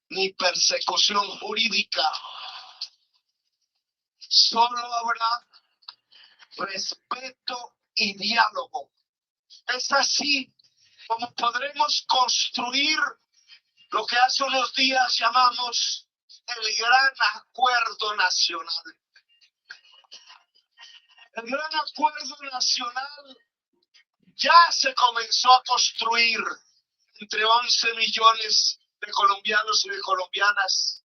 ni persecución jurídica. Solo habrá respeto y diálogo. Es así como podremos construir lo que hace unos días llamamos el Gran Acuerdo Nacional. El Gran Acuerdo Nacional ya se comenzó a construir entre 11 millones de colombianos y de colombianas,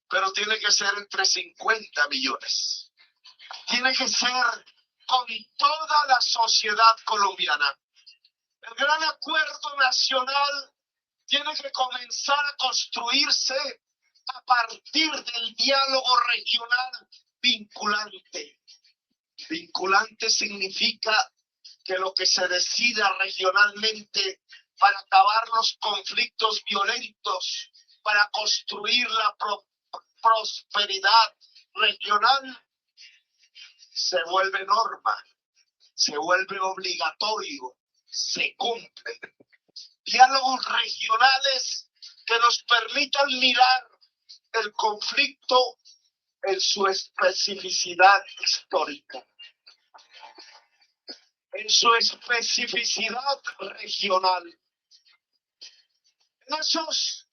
pero tiene que ser entre 50 millones. Tiene que ser con toda la sociedad colombiana. El Gran Acuerdo Nacional tiene que comenzar a construirse a partir del diálogo regional vinculante. Vinculante significa que lo que se decida regionalmente para acabar los conflictos violentos, para construir la prosperidad regional, se vuelve norma, se vuelve obligatorio, se cumple. Diálogos regionales que nos permitan mirar el conflicto en su especificidad histórica, en su especificidad regional. En esos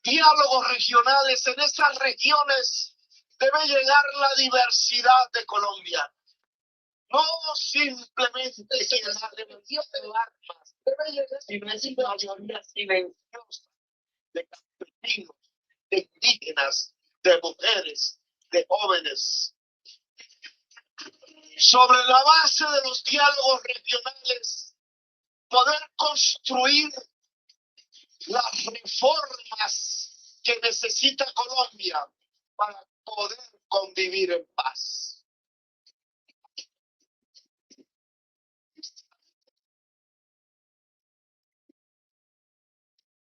diálogos regionales, en esas regiones, debe llegar la diversidad de Colombia. No simplemente la rebelión de armas, debe llegar una mayoría silenciosa de campesinos, de indígenas, de mujeres, de jóvenes. Sobre la base de los diálogos regionales, poder construir las reformas que necesita Colombia para poder convivir en paz.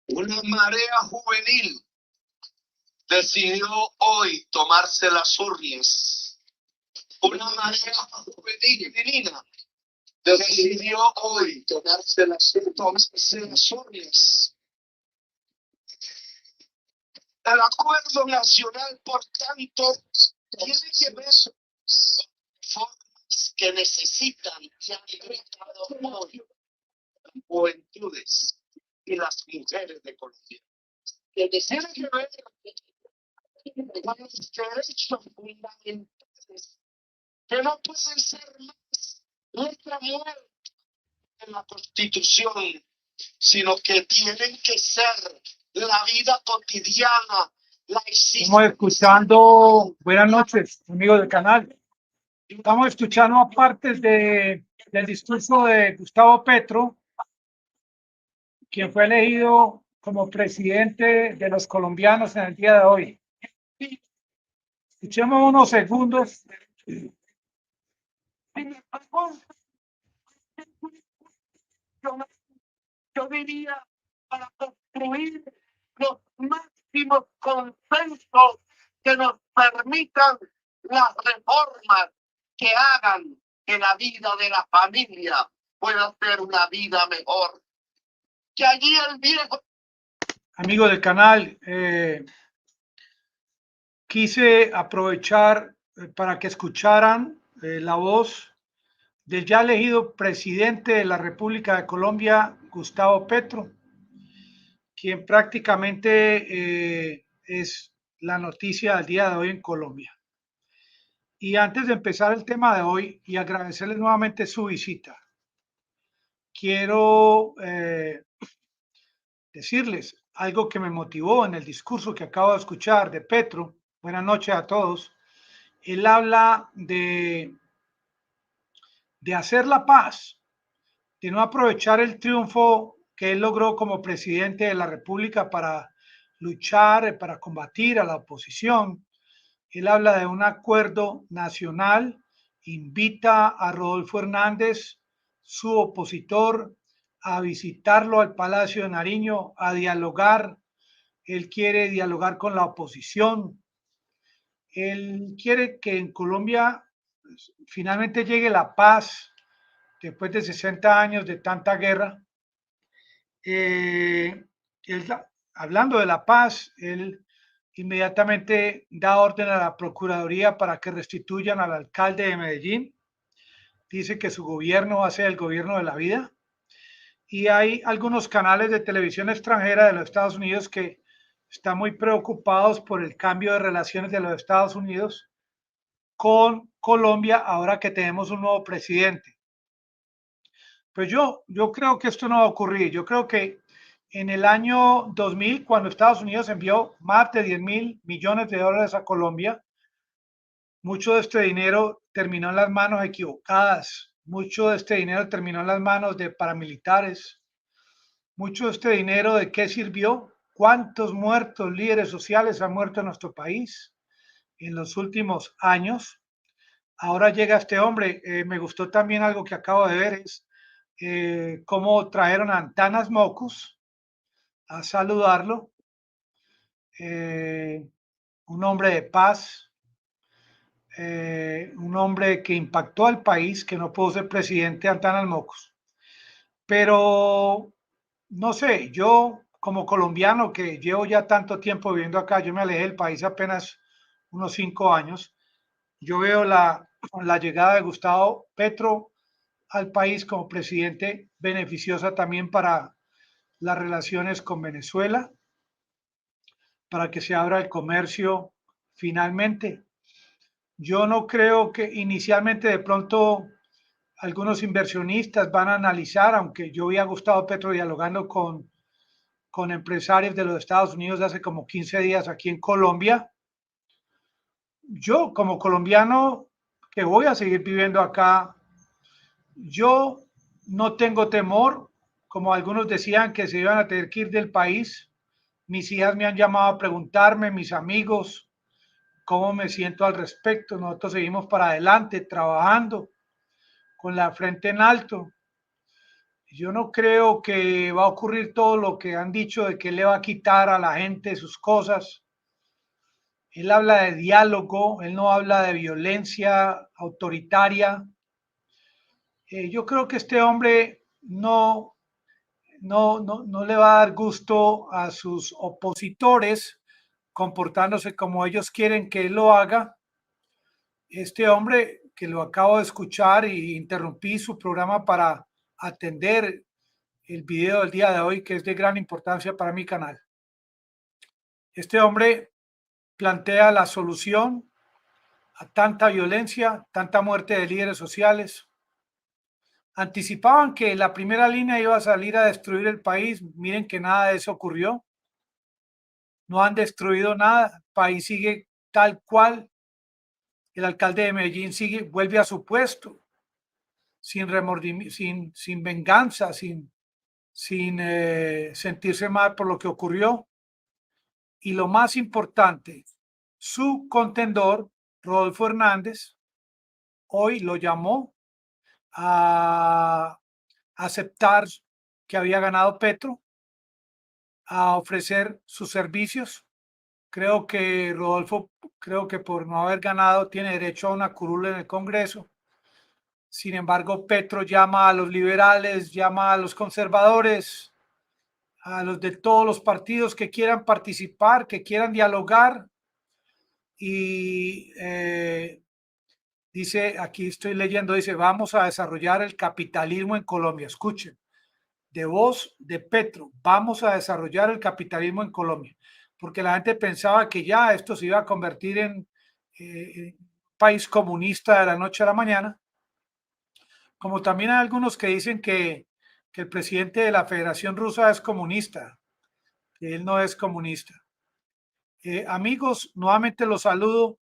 Una marea juvenil decidió hoy tomarse las urnas. Una marea juvenil femenina decidió hoy tomarse las urnas. El acuerdo nacional, por tanto, tiene que ver con reformas que necesitan y han gritado hoy las juventudes y las mujeres de Colombia. Que tiene que ver con los derechos fundamentales que no pueden ser más letra muerta en la Constitución, sino que tienen que ser la vida cotidiana, la existencia. Estamos escuchando, buenas noches, amigos del canal. Estamos escuchando partes del discurso de Gustavo Petro, quien fue elegido como presidente de los colombianos en el día de hoy. Escuchemos unos segundos. Yo diría, para construir los máximos consensos que nos permitan las reformas que hagan que la vida de la familia pueda ser una vida mejor. Que allí el viejo... Amigos del canal, quise aprovechar para que escucharan la voz del ya elegido presidente de la República de Colombia, Gustavo Petro, quien prácticamente es la noticia del día de hoy en Colombia. Y antes de empezar el tema de hoy y agradecerles nuevamente su visita, quiero decirles algo que me motivó en el discurso que acabo de escuchar de Petro. Buenas noches a todos. Él habla de hacer la paz, de no aprovechar el triunfo que él logró como presidente de la República para luchar, para combatir a la oposición. Él habla de un acuerdo nacional, invita a Rodolfo Hernández, su opositor, a visitarlo al Palacio de Nariño, a dialogar. Él quiere dialogar con la oposición. Él quiere que en Colombia finalmente llegue la paz después de 60 años de tanta guerra. Él hablando de la paz, él inmediatamente da orden a la Procuraduría para que restituyan al alcalde de Medellín. Dice que su gobierno va a ser el gobierno de la vida. Y hay algunos canales de televisión extranjera de los Estados Unidos que están muy preocupados por el cambio de relaciones de los Estados Unidos con Colombia ahora que tenemos un nuevo presidente. Pues yo creo que esto no va a ocurrir. Yo creo que en el año 2000, cuando Estados Unidos envió más de 10.000 millones de dólares a Colombia, mucho de este dinero terminó en las manos equivocadas. Mucho de este dinero terminó en las manos de paramilitares. Mucho de este dinero, ¿de qué sirvió? ¿Cuántos muertos líderes sociales han muerto en nuestro país en los últimos años? Ahora llega este hombre. Me gustó también algo que acabo de ver, es cómo trajeron a Antanas Mocus a saludarlo. Un hombre de paz, un hombre que impactó al país, que no pudo ser presidente, Antanas Mocus. Pero no sé, yo como colombiano que llevo ya tanto tiempo viviendo acá, yo me alejé del país apenas unos 5 años, yo veo la llegada de Gustavo Petro al país como presidente beneficiosa también para las relaciones con Venezuela, para que se abra el comercio finalmente. Yo no creo que inicialmente de pronto algunos inversionistas van a analizar, aunque yo vi a Gustavo Petro dialogando con empresarios de los Estados Unidos hace como 15 días aquí en Colombia. Yo como colombiano que voy a seguir viviendo acá, yo no tengo temor, como algunos decían que se iban a tener que ir del país. Mis hijas me han llamado a preguntarme, mis amigos, cómo me siento al respecto. Nosotros seguimos para adelante, trabajando con la frente en alto. Yo no creo que va a ocurrir todo lo que han dicho de que le va a quitar a la gente sus cosas. Él habla de diálogo, él no habla de violencia autoritaria. Yo creo que este hombre no le va a dar gusto a sus opositores comportándose como ellos quieren que él lo haga. Este hombre que lo acabo de escuchar y interrumpí su programa para atender el video del día de hoy, que es de gran importancia para mi canal. Este hombre plantea la solución a tanta violencia, tanta muerte de líderes sociales. Anticipaban que la primera línea iba a salir a destruir el país. Miren que nada de eso ocurrió. No han destruido nada. El país sigue tal cual. El alcalde de Medellín vuelve a su puesto, sin remordimiento, sin venganza, sin sentirse mal por lo que ocurrió. Y lo más importante, su contendor, Rodolfo Hernández, hoy lo llamó a aceptar que había ganado Petro, a ofrecer sus servicios. Creo que Rodolfo, creo que por no haber ganado tiene derecho a una curul en el Congreso. Sin embargo, Petro llama a los liberales, llama a los conservadores, a los de todos los partidos que quieran participar, que quieran dialogar. Y dice, aquí estoy leyendo, dice, vamos a desarrollar el capitalismo en Colombia. Escuchen, de voz de Petro, vamos a desarrollar el capitalismo en Colombia, porque la gente pensaba que ya esto se iba a convertir en un país comunista de la noche a la mañana, como también hay algunos que dicen que el presidente de la Federación Rusa es comunista, que él no es comunista. Amigos, nuevamente los saludo.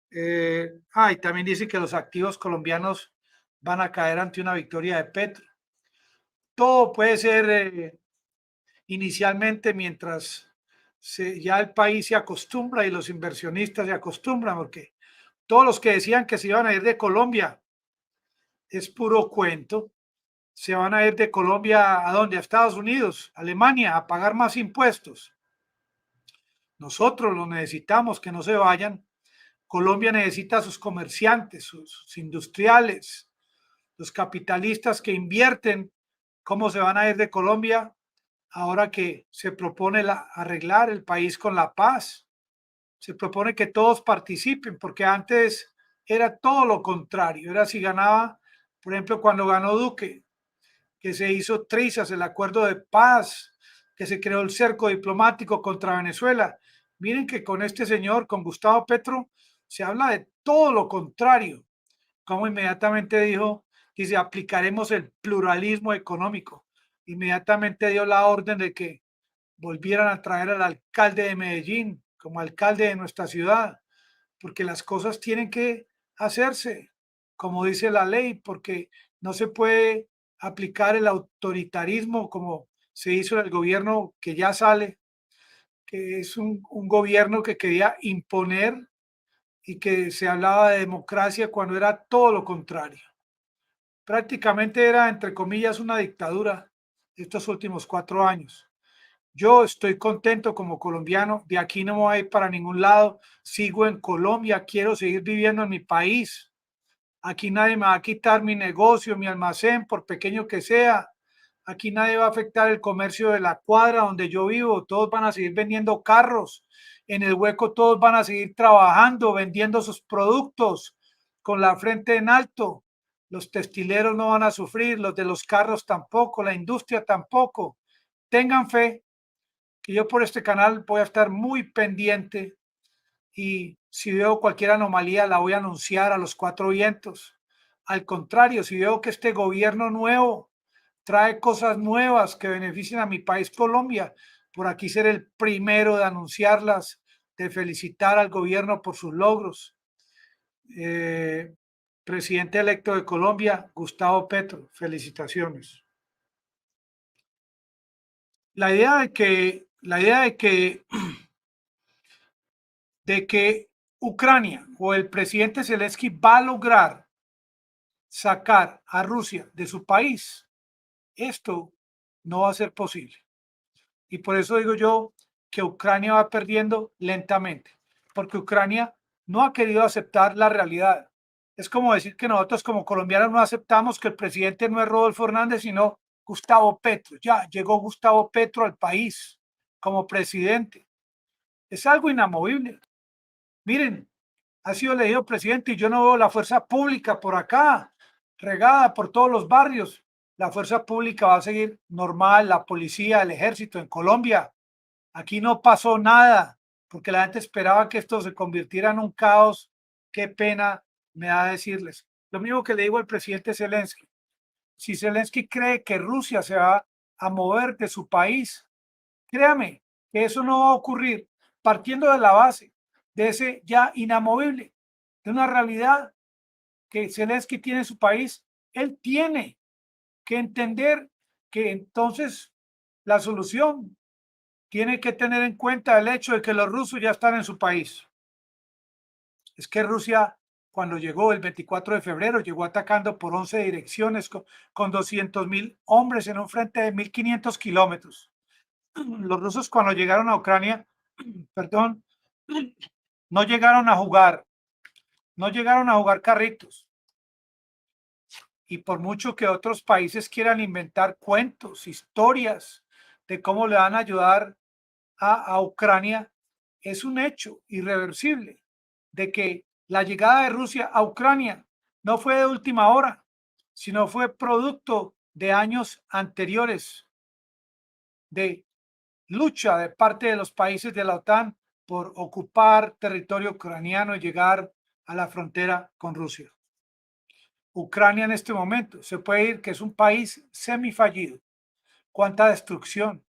Y también dice que los activos colombianos van a caer ante una victoria de Petro. Todo puede ser inicialmente mientras ya el país se acostumbra y los inversionistas se acostumbran, porque todos los que decían que se iban a ir de Colombia es puro cuento. Se van a ir de Colombia ¿a dónde? A Estados Unidos, Alemania, a pagar más impuestos. Nosotros los necesitamos que no se vayan. Colombia necesita a sus comerciantes, sus industriales, los capitalistas que invierten. ¿Cómo se van a ir de Colombia? ahora que se propone arreglar el país con la paz. Se propone que todos participen, porque antes era todo lo contrario. Era si ganaba, por ejemplo, cuando ganó Duque, que se hizo trizas el acuerdo de paz, que se creó el cerco diplomático contra Venezuela. Miren que con este señor, con Gustavo Petro, se habla de todo lo contrario. Como inmediatamente dice, aplicaremos el pluralismo económico. Inmediatamente dio la orden de que volvieran a traer al alcalde de Medellín como alcalde de nuestra ciudad, porque las cosas tienen que hacerse como dice la ley, porque no se puede aplicar el autoritarismo como se hizo en el gobierno que ya sale, que es un gobierno que quería imponer y que se hablaba de democracia cuando era todo lo contrario. Prácticamente era, entre comillas, una dictadura estos últimos 4 años. Yo estoy contento como colombiano, de aquí no me voy a ir para ningún lado, sigo en Colombia, quiero seguir viviendo en mi país. Aquí nadie me va a quitar mi negocio, mi almacén, por pequeño que sea. Aquí nadie va a afectar el comercio de la cuadra donde yo vivo. Todos van a seguir vendiendo carros. En el hueco todos van a seguir trabajando, vendiendo sus productos con la frente en alto. Los textileros no van a sufrir, los de los carros tampoco, la industria tampoco. Tengan fe que yo por este canal voy a estar muy pendiente y si veo cualquier anomalía la voy a anunciar a los 4 vientos. Al contrario, si veo que este gobierno nuevo trae cosas nuevas que beneficien a mi país Colombia, por aquí seré el primero de anunciarlas, de felicitar al gobierno por sus logros. Presidente electo de Colombia, Gustavo Petro, felicitaciones. La idea de que Ucrania o el presidente Zelensky va a lograr sacar a Rusia de su país, esto no va a ser posible. Y por eso digo yo que Ucrania va perdiendo lentamente, porque Ucrania no ha querido aceptar la realidad. Es como decir que nosotros como colombianos no aceptamos que el presidente no es Rodolfo Hernández, sino Gustavo Petro. Ya llegó Gustavo Petro al país como presidente. Es algo inamovible. Miren, ha sido elegido presidente y yo no veo la fuerza pública por acá, regada por todos los barrios. La fuerza pública va a seguir normal, la policía, el ejército en Colombia. Aquí no pasó nada, porque la gente esperaba que esto se convirtiera en un caos. Qué pena me da decirles. Lo mismo que le digo al presidente Zelensky. Si Zelensky cree que Rusia se va a mover de su país, créame que eso no va a ocurrir partiendo de la base de ese ya inamovible, de una realidad que Zelensky tiene en su país. Él tiene que entender que entonces la solución tiene que tener en cuenta el hecho de que los rusos ya están en su país. Es que Rusia, cuando llegó el 24 de febrero, llegó atacando por 11 direcciones con 200.000 hombres en un frente de 1.500 kilómetros. Los rusos cuando llegaron a Ucrania, perdón, no llegaron a jugar, no llegaron a jugar carritos. Y por mucho que otros países quieran inventar cuentos, historias de cómo le van a ayudar a Ucrania, es un hecho irreversible de que la llegada de Rusia a Ucrania no fue de última hora, sino fue producto de años anteriores de lucha de parte de los países de la OTAN por ocupar territorio ucraniano y llegar a la frontera con Rusia. Ucrania en este momento se puede decir que es un país semifallido. ¿Cuánta destrucción?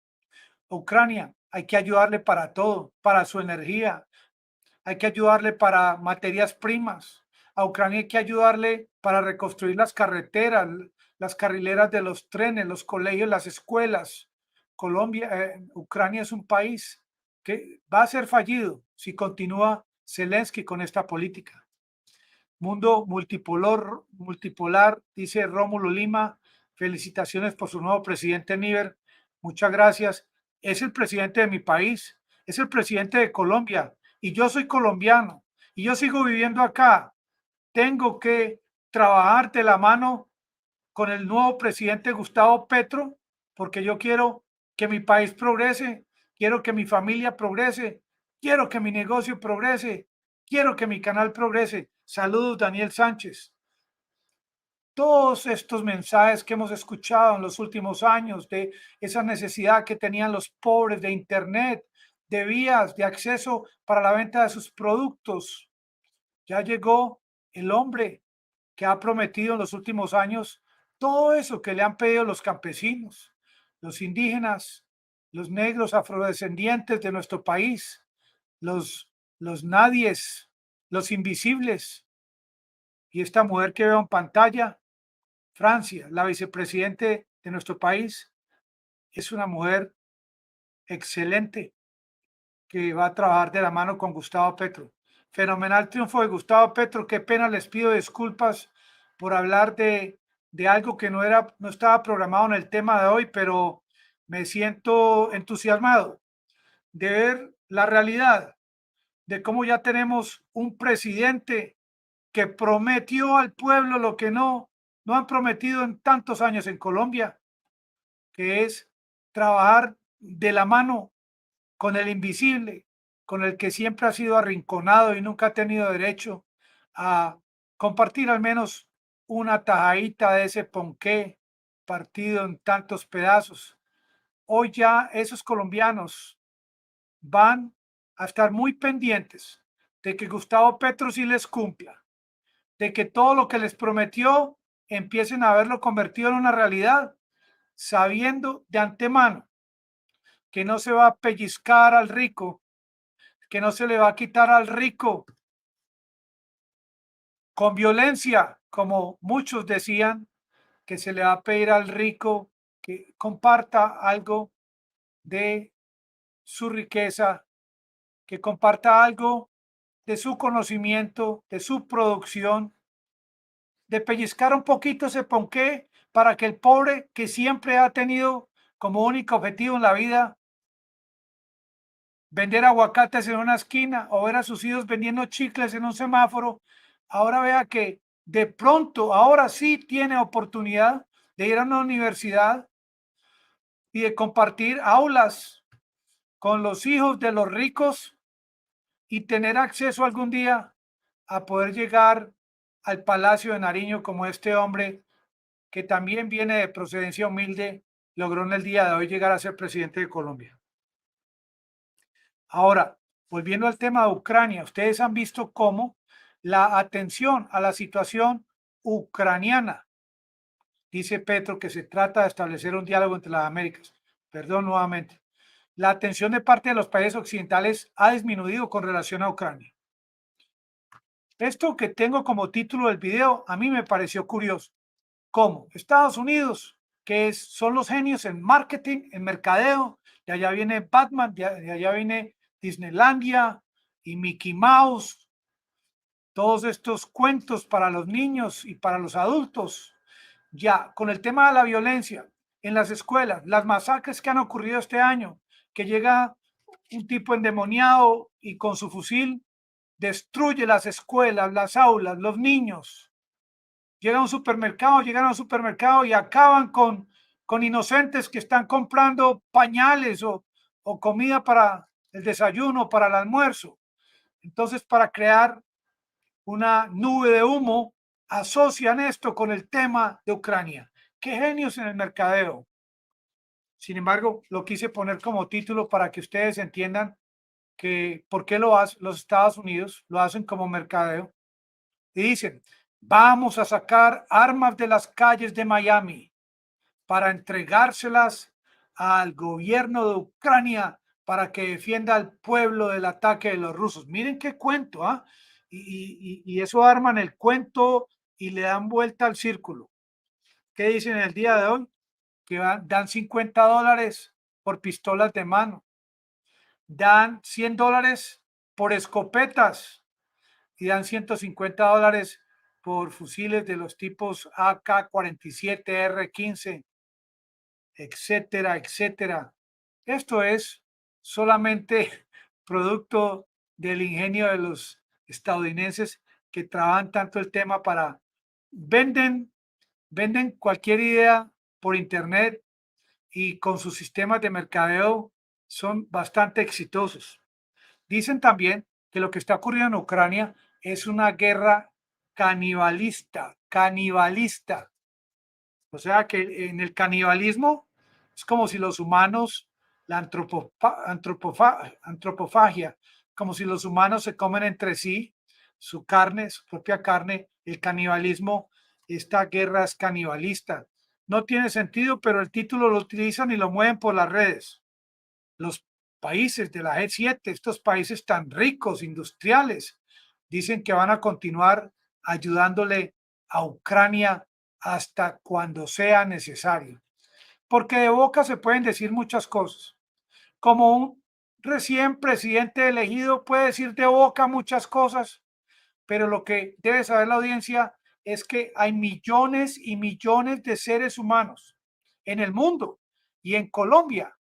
Ucrania hay que ayudarle para todo, para su energía, hay que ayudarle para materias primas. A Ucrania hay que ayudarle para reconstruir las carreteras, las carrileras de los trenes, los colegios, las escuelas. Ucrania es un país que va a ser fallido si continúa Zelensky con esta política. Mundo multipolar, dice Rómulo Lima. Felicitaciones por su nuevo presidente Níver. Muchas gracias. Es el presidente de mi país, es el presidente de Colombia y yo soy colombiano y yo sigo viviendo acá. Tengo que trabajar de la mano con el nuevo presidente Gustavo Petro porque yo quiero que mi país progrese, quiero que mi familia progrese, quiero que mi negocio progrese, quiero que mi canal progrese. Saludos, Daniel Sánchez. Todos estos mensajes que hemos escuchado en los últimos años de esa necesidad que tenían los pobres de Internet, de vías de acceso para la venta de sus productos. Ya llegó el hombre que ha prometido en los últimos años todo eso que le han pedido los campesinos, los indígenas, los negros afrodescendientes de nuestro país, los nadies, los invisibles. Y esta mujer que veo en pantalla, Francia, la vicepresidente de nuestro país, es una mujer excelente que va a trabajar de la mano con Gustavo Petro. Fenomenal triunfo de Gustavo Petro. Qué pena, les pido disculpas por hablar de algo que no estaba programado en el tema de hoy, pero me siento entusiasmado de ver la realidad, de cómo ya tenemos un presidente que prometió al pueblo lo que no han prometido en tantos años en Colombia, que es trabajar de la mano con el invisible, con el que siempre ha sido arrinconado y nunca ha tenido derecho a compartir al menos una tajadita de ese ponqué partido en tantos pedazos. Hoy ya esos colombianos van a estar muy pendientes de que Gustavo Petro sí les cumpla, de que todo lo que les prometió empiecen a verlo convertido en una realidad, sabiendo de antemano que no se va a pellizcar al rico, que no se le va a quitar al rico con violencia, como muchos decían, que se le va a pedir al rico que comparta algo de su riqueza, que comparta algo de su conocimiento, de su producción, de pellizcar un poquito ese ponqué para que el pobre, que siempre ha tenido como único objetivo en la vida vender aguacates en una esquina o ver a sus hijos vendiendo chicles en un semáforo, ahora vea que de pronto, ahora sí tiene oportunidad de ir a una universidad y de compartir aulas con los hijos de los ricos y tener acceso algún día a poder llegar al Palacio de Nariño como este hombre que también viene de procedencia humilde, logró en el día de hoy llegar a ser presidente de Colombia. Ahora, volviendo al tema de Ucrania, ustedes han visto cómo la atención a la situación ucraniana, dice Petro que se trata de establecer un diálogo entre las Américas. Perdón nuevamente. La atención de parte de los países occidentales ha disminuido con relación a Ucrania. Esto que tengo como título del video a mí me pareció curioso. ¿Cómo? Estados Unidos, son los genios en marketing, en mercadeo, de allá viene Batman, de allá viene Disneylandia y Mickey Mouse, todos estos cuentos para los niños y para los adultos. Ya, con el tema de la violencia en las escuelas, las masacres que han ocurrido este año, que llega un tipo endemoniado y con su fusil destruye las escuelas, las aulas, los niños. Llegan a un supermercado y acaban con inocentes que están comprando pañales o comida para el desayuno, para el almuerzo. Entonces, para crear una nube de humo, asocian esto con el tema de Ucrania. ¡Qué genios en el mercadeo! Sin embargo, lo quise poner como título para que ustedes entiendan que por qué lo hacen los Estados Unidos, lo hacen como mercadeo. Y dicen, vamos a sacar armas de las calles de Miami para entregárselas al gobierno de Ucrania para que defienda al pueblo del ataque de los rusos. Miren qué cuento, ¿ah? Y eso arman el cuento y le dan vuelta al círculo. ¿Qué dicen el día de hoy? Que dan $50 por pistolas de mano, dan $100 por escopetas y dan $150 por fusiles de los tipos AK-47, R-15, etcétera, etcétera. Esto es solamente producto del ingenio de los estadounidenses que trabajan tanto el tema venden cualquier idea por internet y con sus sistemas de mercadeo son bastante exitosos. Dicen también que lo que está ocurriendo en Ucrania es una guerra canibalista. O sea que en el canibalismo es como si los humanos, la antropofagia, como si los humanos se comen entre sí su carne, su propia carne. El canibalismo, esta guerra es canibalista. No tiene sentido, pero el título lo utilizan y lo mueven por las redes. Los países de la G7, estos países tan ricos, industriales, dicen que van a continuar ayudándole a Ucrania hasta cuando sea necesario. Porque de boca se pueden decir muchas cosas. Como un recién presidente elegido puede decir de boca muchas cosas, pero lo que debe saber la audiencia es que hay millones y millones de seres humanos en el mundo y en Colombia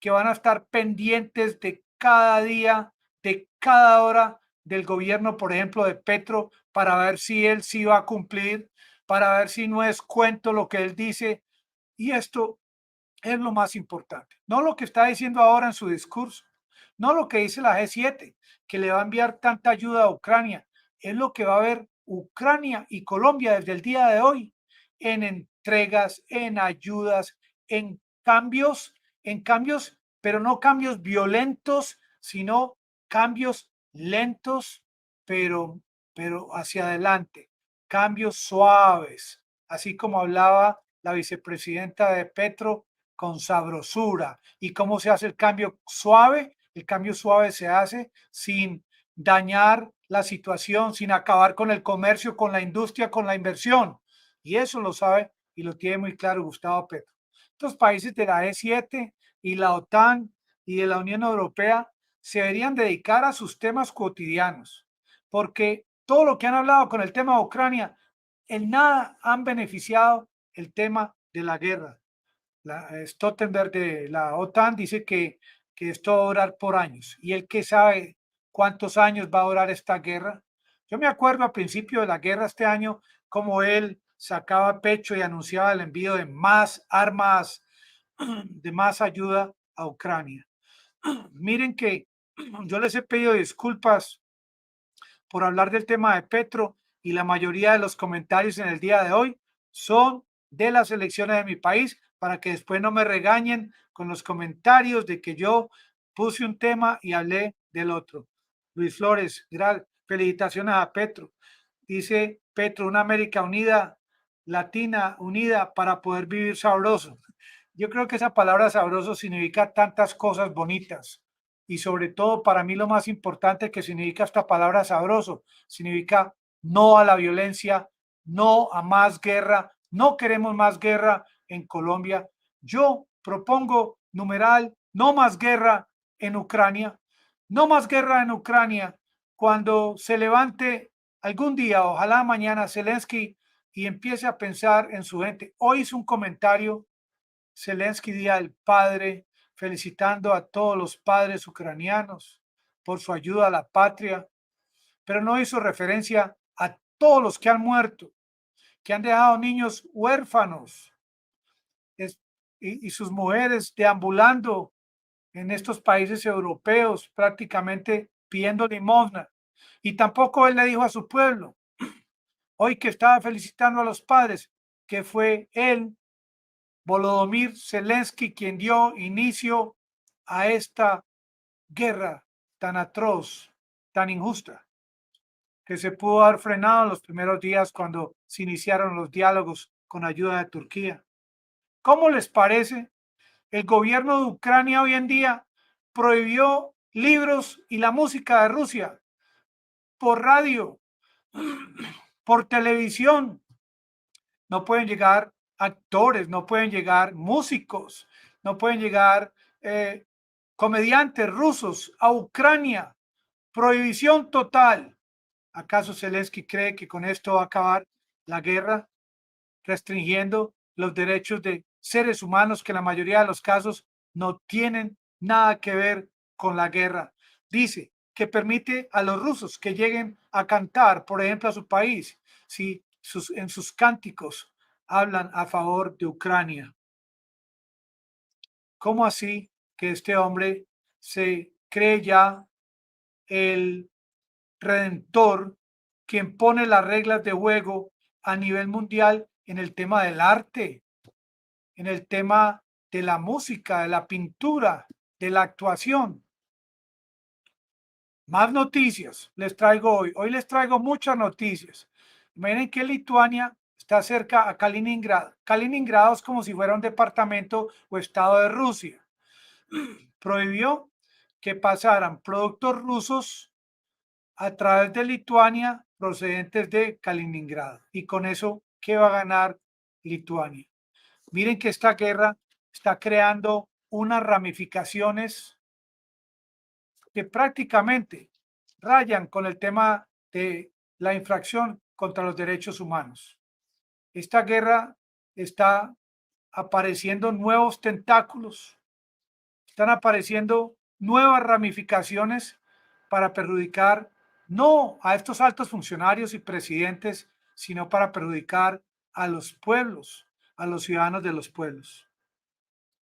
que van a estar pendientes de cada día, de cada hora del gobierno, por ejemplo, de Petro, para ver si él sí va a cumplir, para ver si no es cuento lo que él dice. Y esto es lo más importante. No lo que está diciendo ahora en su discurso, no lo que dice la G7, que le va a enviar tanta ayuda a Ucrania, es lo que va a ver Ucrania y Colombia desde el día de hoy en entregas, en ayudas, en cambios, pero no cambios violentos, sino cambios lentos, pero, pero hacia adelante, cambios suaves, así como hablaba la vicepresidenta de Petro con sabrosura. ¿Y cómo se hace el cambio suave? El cambio suave se hace sin dañar la situación, sin acabar con el comercio, con la industria, con la inversión. Y eso lo sabe y lo tiene muy claro Gustavo Petro. Estos países de la E7 y la OTAN y de la Unión Europea se deberían dedicar a sus temas cotidianos, porque todo lo que han hablado con el tema de Ucrania, en nada han beneficiado el tema de la guerra. Stoltenberg de la OTAN dice que esto va a durar por años. ¿Y él qué sabe cuántos años va a durar esta guerra? Yo me acuerdo al principio de la guerra este año, como él sacaba pecho y anunciaba el envío de más armas, de más ayuda a Ucrania. Miren que yo les he pedido disculpas por hablar del tema de Petro y la mayoría de los comentarios en el día de hoy son de las elecciones de mi país para que después no me regañen con los comentarios de que yo puse un tema y hablé del otro. Luis Flores, felicitaciones a Petro. Dice Petro, una América unida, latina, unida para poder vivir sabroso. Yo creo que esa palabra sabroso significa tantas cosas bonitas y sobre todo para mí lo más importante que significa esta palabra sabroso, significa no a la violencia, no a más guerra, no queremos más guerra en Colombia. Yo propongo numeral, no más guerra en Ucrania, no más guerra en Ucrania. Cuando se levante algún día, ojalá mañana, Zelensky y empiece a pensar en su gente. Hoy hizo un comentario Zelensky, Día del Padre, felicitando a todos los padres ucranianos por su ayuda a la patria, pero no hizo referencia a todos los que han muerto, que han dejado niños huérfanos y sus mujeres deambulando en estos países europeos prácticamente pidiendo limosna. Y tampoco él le dijo a su pueblo, hoy que estaba felicitando a los padres, que fue él Volodymyr Zelensky quien dio inicio a esta guerra tan atroz, tan injusta, que se pudo haber frenado en los primeros días cuando se iniciaron los diálogos con ayuda de Turquía. ¿Cómo les parece? El gobierno de Ucrania hoy en día prohibió libros y la música de Rusia por radio, por televisión. No pueden llegar actores, no pueden llegar músicos, no pueden llegar comediantes rusos a Ucrania. Prohibición total. ¿Acaso Zelensky cree que con esto va a acabar la guerra, restringiendo los derechos de seres humanos que en la mayoría de los casos no tienen nada que ver con la guerra? Dice que permite a los rusos que lleguen a cantar, por ejemplo, a su país, si en sus cánticos hablan a favor de Ucrania. ¿Cómo así que este hombre se cree ya el redentor, quien pone las reglas de juego a nivel mundial en el tema del arte, en el tema de la música, de la pintura, de la actuación? Más noticias les traigo hoy. Hoy les traigo muchas noticias. Miren que Lituania está cerca a Kaliningrado. Kaliningrado es como si fuera un departamento o estado de Rusia. Prohibió que pasaran productos rusos a través de Lituania procedentes de Kaliningrado. Y con eso, ¿qué va a ganar Lituania? Miren que esta guerra está creando unas ramificaciones que prácticamente rayan con el tema de la infracción contra los derechos humanos. Esta guerra está apareciendo nuevos tentáculos, están apareciendo nuevas ramificaciones para perjudicar no a estos altos funcionarios y presidentes, sino para perjudicar a los pueblos, a los ciudadanos de los pueblos.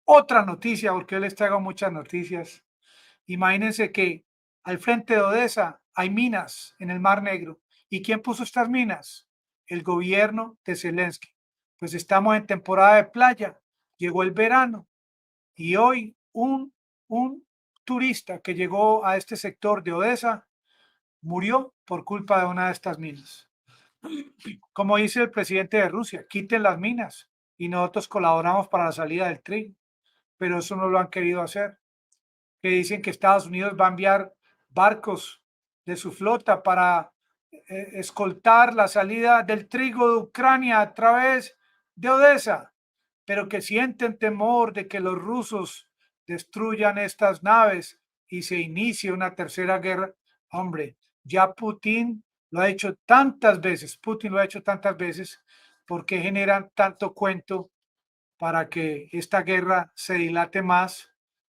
Otra noticia, porque yo les traigo muchas noticias. Imagínense que al frente de Odessa hay minas en el Mar Negro. ¿Y quién puso estas minas? El gobierno de Zelensky. Pues estamos en temporada de playa, llegó el verano y hoy un turista que llegó a este sector de Odessa murió por culpa de una de estas minas. Como dice el presidente de Rusia, quiten las minas y nosotros colaboramos para la salida del trigo, pero eso no lo han querido hacer. Que dicen que Estados Unidos va a enviar barcos de su flota para escoltar la salida del trigo de Ucrania a través de Odessa, pero que sienten temor de que los rusos destruyan estas naves y se inicie una tercera guerra. Hombre, ya Putin lo ha hecho tantas veces, porque generan tanto cuento para que esta guerra se dilate más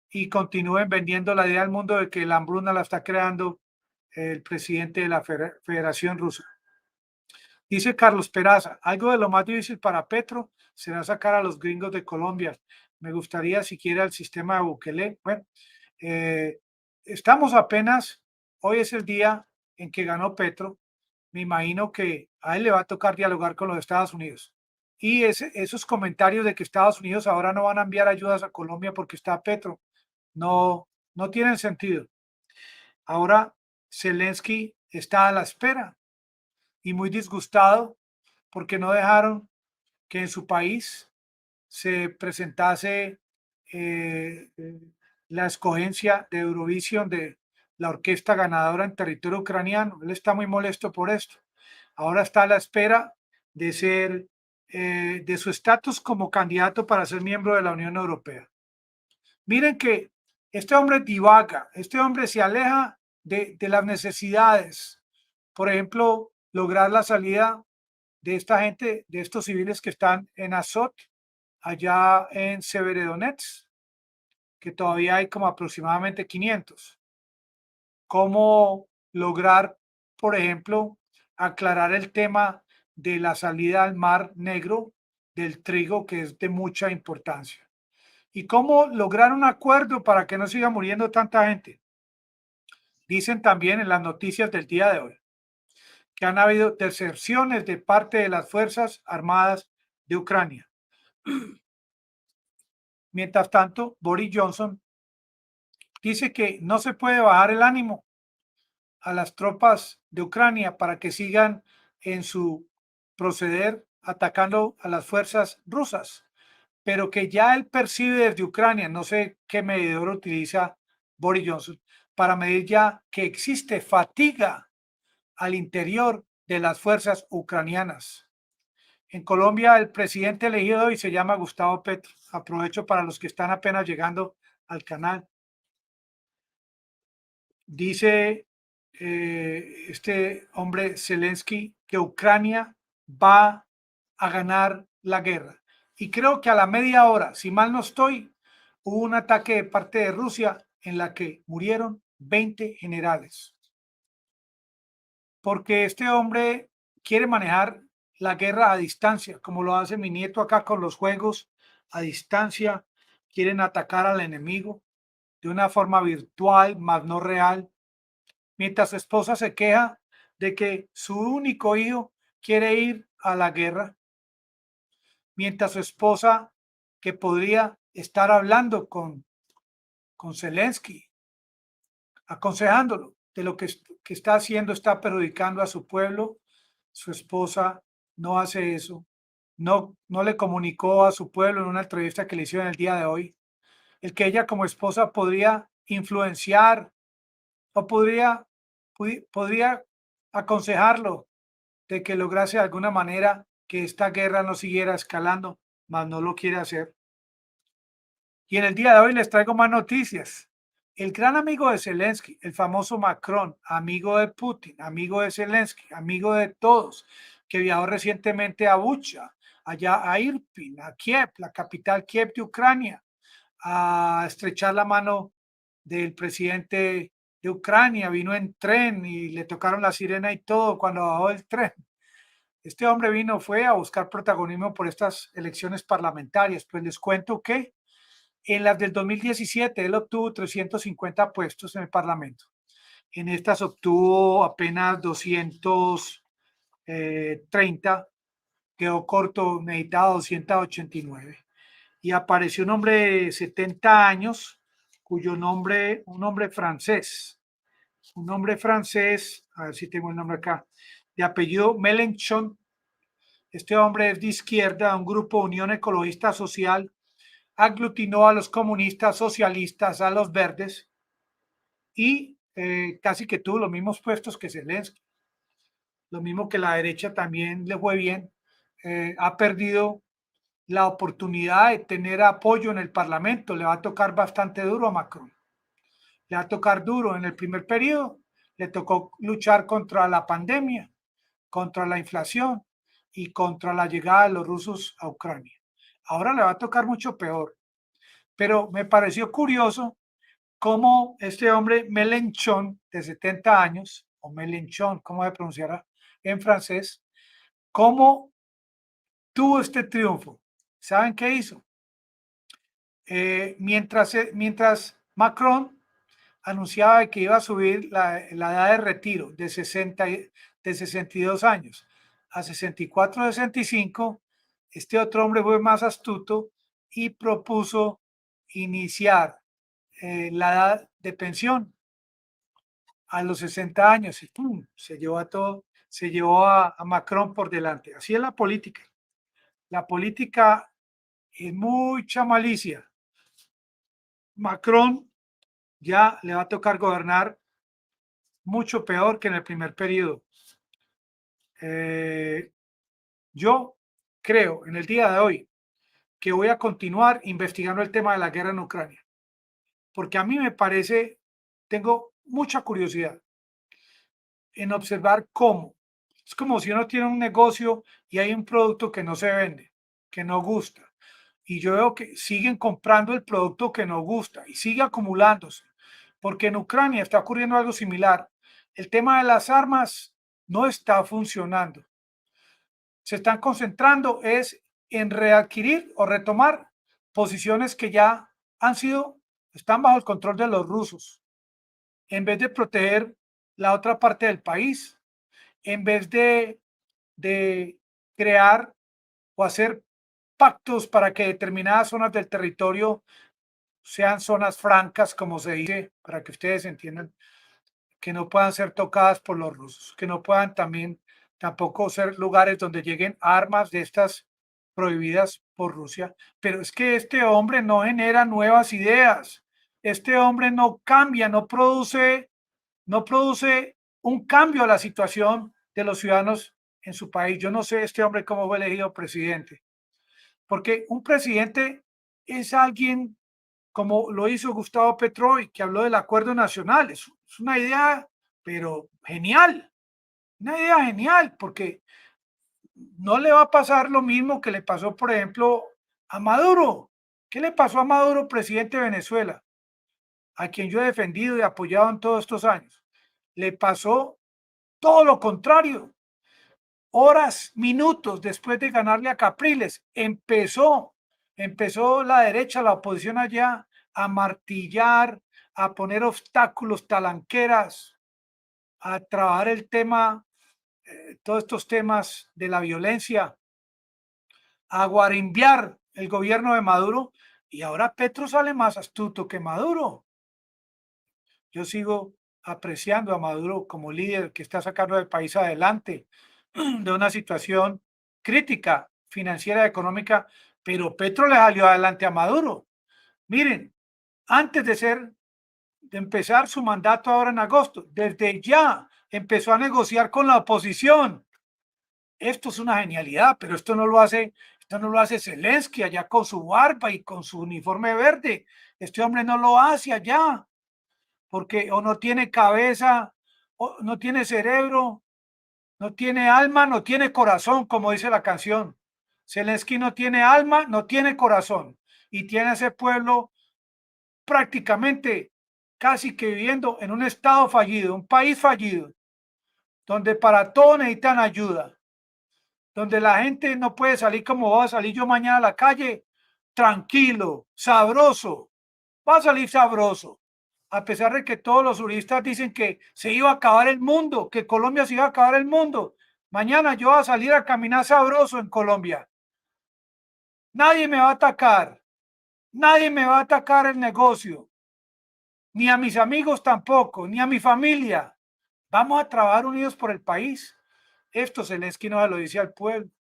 y continúen vendiendo la idea al mundo de que la hambruna la está creando el presidente de la Federación Rusa. Dice Carlos Peraza, algo de lo más difícil para Petro será sacar a los gringos de Colombia. Me gustaría siquiera el sistema de Bukele. Bueno, estamos apenas, hoy es el día en que ganó Petro. Me imagino que a él le va a tocar dialogar con los Estados Unidos. Y esos comentarios de que Estados Unidos ahora no van a enviar ayudas a Colombia porque está Petro, no tienen sentido. Ahora Zelensky está a la espera y muy disgustado porque no dejaron que en su país se presentase la escogencia de Eurovisión de la orquesta ganadora en territorio ucraniano. Él está muy molesto por esto. Ahora está a la espera de ser de su estatus como candidato para ser miembro de la Unión Europea. Miren que este hombre divaga, este hombre se aleja de las necesidades. Por ejemplo, lograr la salida de esta gente, de estos civiles que están en Azot, allá en Severodonetsk, que todavía hay como aproximadamente 500. ¿Cómo lograr, por ejemplo, aclarar el tema de la salida al Mar Negro del trigo, que es de mucha importancia? ¿Y cómo lograr un acuerdo para que no siga muriendo tanta gente? Dicen también en las noticias del día de hoy que han habido deserciones de parte de las Fuerzas Armadas de Ucrania. Mientras tanto, Boris Johnson dice que no se puede bajar el ánimo a las tropas de Ucrania para que sigan en su proceder atacando a las fuerzas rusas, pero que ya él percibe desde Ucrania, no sé qué medidor utiliza Boris Johnson, para medir ya que existe fatiga al interior de las fuerzas ucranianas. En Colombia, el presidente elegido hoy se llama Gustavo Petro. Aprovecho para los que están apenas llegando al canal. Dice este hombre Zelensky que Ucrania va a ganar la guerra. Y creo que a la media hora, si mal no estoy, hubo un ataque de parte de Rusia en la que murieron 20 generales. Porque este hombre quiere manejar la guerra a distancia, como lo hace mi nieto acá con los juegos a distancia. quieren atacar al enemigo de una forma virtual, más no real, mientras su esposa se queja de que su único hijo quiere ir a la guerra, mientras su esposa, que podría estar hablando con Zelensky, aconsejándolo de lo que está haciendo, está perjudicando a su pueblo, su esposa no hace eso, no le comunicó a su pueblo en una entrevista que le hicieron el día de hoy, el que ella como esposa podría influenciar o podría aconsejarlo de que lograse de alguna manera que esta guerra no siguiera escalando, mas no lo quiere hacer. Y en el día de hoy les traigo más noticias. El gran amigo de Zelensky, el famoso Macron, amigo de Putin, amigo de Zelensky, amigo de todos, que viajó recientemente a Bucha, allá a Irpin, a Kiev, la capital Kiev de Ucrania, a estrechar la mano del presidente de Ucrania, vino en tren y le tocaron la sirena y todo cuando bajó del tren. Este hombre fue a buscar protagonismo por estas elecciones parlamentarias. Pues les cuento que en las del 2017 él obtuvo 350 puestos en el Parlamento. En estas obtuvo apenas 230, quedó corto, necesitaba 289. Y apareció un hombre de 70 años, un nombre francés, a ver si tengo el nombre acá, de apellido Mélenchon. Este hombre es de izquierda, un grupo Unión Ecologista Social, aglutinó a los comunistas, socialistas, a los verdes y casi que tuvo los mismos puestos que Zelensky. Lo mismo que la derecha también le fue bien. Ha perdido la oportunidad de tener apoyo en el Parlamento. Le va a tocar bastante duro a Macron. Le va a tocar duro. En el primer periodo le tocó luchar contra la pandemia, contra la inflación y contra la llegada de los rusos a Ucrania. Ahora le va a tocar mucho peor. Pero me pareció curioso cómo este hombre Mélenchon, de 70 años, o Mélenchon, ¿cómo se pronunciará en francés? Cómo tuvo este triunfo. ¿Saben qué hizo? Mientras Macron anunciaba que iba a subir la edad de retiro de 62 años a 64, 65, este otro hombre fue más astuto y propuso iniciar la edad de pensión a los 60 años y ¡pum! Se llevó a Macron por delante. Así es la política. La política es mucha malicia. Macron ya le va a tocar gobernar mucho peor que en el primer periodo. Yo creo en el día de hoy que voy a continuar investigando el tema de la guerra en Ucrania, porque a mí me parece, tengo mucha curiosidad en observar cómo. Es como si uno tiene un negocio y hay un producto que no se vende, que no gusta. Y yo veo que siguen comprando el producto que no gusta y sigue acumulándose. Porque en Ucrania está ocurriendo algo similar. El tema de las armas no está funcionando. Se están concentrando es en readquirir o retomar posiciones que ya están bajo el control de los rusos, en vez de proteger la otra parte del país, en vez de crear o hacer pactos para que determinadas zonas del territorio sean zonas francas, como se dice, para que ustedes entiendan, que no puedan ser tocadas por los rusos, que no puedan tampoco ser lugares donde lleguen armas de estas prohibidas por Rusia. Pero es que este hombre no genera nuevas ideas, este hombre no cambia, no produce un cambio a la situación de los ciudadanos en su país. Yo no sé este hombre cómo fue elegido presidente, porque un presidente es alguien como lo hizo Gustavo Petro, que habló del acuerdo nacional. Es una idea, pero genial, una idea genial, porque no le va a pasar lo mismo que le pasó, por ejemplo, a Maduro. ¿Qué le pasó a Maduro, presidente de Venezuela, a quien yo he defendido y apoyado en todos estos años? Le pasó todo lo contrario. Horas, minutos después de ganarle a Capriles, empezó empezó la derecha, la oposición allá, a martillar, a poner obstáculos, talanqueras, a trabajar el tema, todos estos temas de la violencia, a guarimbiar el gobierno de Maduro, y ahora Petro sale más astuto que Maduro. Yo sigo apreciando a Maduro como líder que está sacando el país adelante de una situación crítica financiera y económica, pero Petro le salió adelante a Maduro. Miren, antes de empezar su mandato ahora en agosto, desde ya empezó a negociar con la oposición. Esto es una genialidad, pero esto no lo hace Zelensky allá con su barba y con su uniforme verde. Este hombre no lo hace allá porque o no tiene cabeza, o no tiene cerebro, no tiene alma, no tiene corazón, como dice la canción. Zelensky no tiene alma, no tiene corazón y tiene a ese pueblo prácticamente casi que viviendo en un estado fallido, un país fallido, donde para todo necesitan ayuda, donde la gente no puede salir como voy a salir yo mañana a la calle, tranquilo, sabroso, va a salir sabroso, a pesar de que todos los turistas dicen que se iba a acabar el mundo, que Colombia se iba a acabar el mundo. Mañana yo voy a salir a caminar sabroso en Colombia. Nadie me va a atacar, nadie me va a atacar el negocio, ni a mis amigos tampoco, ni a mi familia. Vamos a trabajar unidos por el país. Esto Zelensky no se lo dice al pueblo.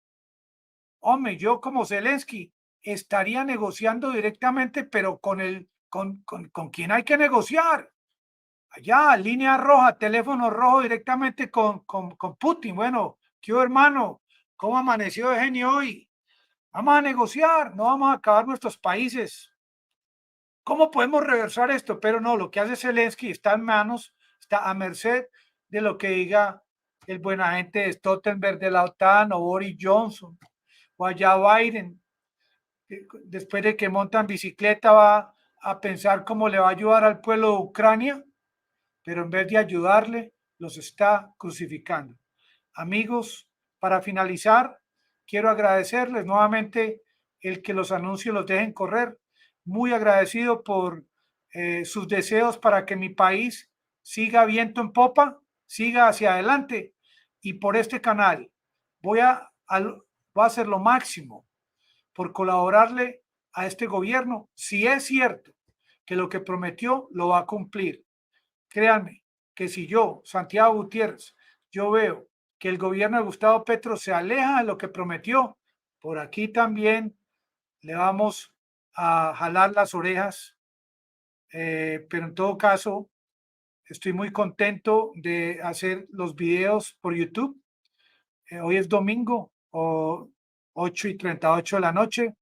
Hombre, yo como Zelensky estaría negociando directamente, pero con quien hay que negociar. Allá, línea roja, teléfono rojo directamente con Putin. Bueno, ¿qué hermano? ¿Cómo amaneció de genio hoy? Vamos a negociar, no vamos a acabar nuestros países. ¿Cómo podemos reversar esto? Pero no, lo que hace Zelensky está en manos, está a merced de lo que diga el buen agente de Stoltenberg de la OTAN o Boris Johnson o allá Biden. Después de que montan bicicleta va a pensar cómo le va a ayudar al pueblo de Ucrania, pero en vez de ayudarle, los está crucificando. Amigos, para finalizar, quiero agradecerles nuevamente el que los anuncios los dejen correr. Muy agradecido por sus deseos para que mi país siga viento en popa, siga hacia adelante. Y por este canal voy a hacer lo máximo por colaborarle a este gobierno. Si es cierto que lo que prometió lo va a cumplir, créanme que si yo, Santiago Gutiérrez, yo veo que el gobierno de Gustavo Petro se aleja de lo que prometió, por aquí también le vamos a jalar las orejas, pero en todo caso, estoy muy contento de hacer los videos por YouTube. Hoy es domingo, o 8:38 de la noche,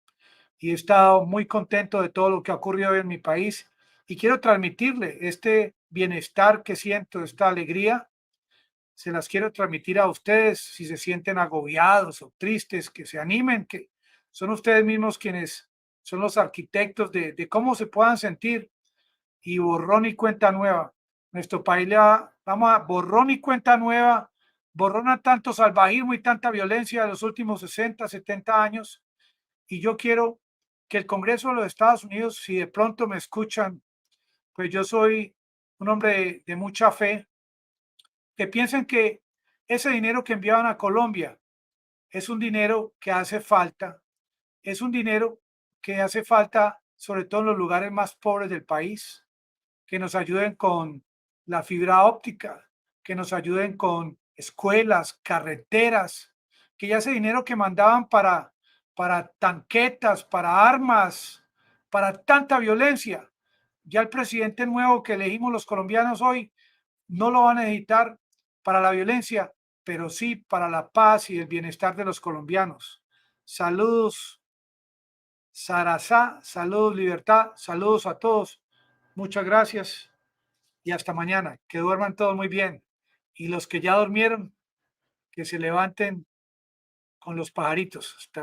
y he estado muy contento de todo lo que ha ocurrido hoy en mi país y quiero transmitirle este bienestar que siento, esta alegría, se las quiero transmitir a ustedes. Si se sienten agobiados o tristes, que se animen, que son ustedes mismos quienes son los arquitectos de cómo se puedan sentir, y borrón y cuenta nueva. Nuestro país vamos a borrón y cuenta nueva, borrón a tanto salvajismo y tanta violencia de los últimos 60, 70 años. Y yo quiero que el Congreso de los Estados Unidos, si de pronto me escuchan, pues yo soy un hombre de mucha fe, que piensen que ese dinero que enviaban a Colombia es un dinero que hace falta, es un dinero que hace falta sobre todo en los lugares más pobres del país, que nos ayuden con la fibra óptica, que nos ayuden con escuelas, carreteras, que ya ese dinero que mandaban para tanquetas, para armas, para tanta violencia, ya el presidente nuevo que elegimos los colombianos hoy no lo va a necesitar para la violencia, pero sí para la paz y el bienestar de los colombianos. Saludos, Sarazá, saludos, libertad, saludos a todos. Muchas gracias y hasta mañana. Que duerman todos muy bien. Y los que ya durmieron, que se levanten con los pajaritos. Hasta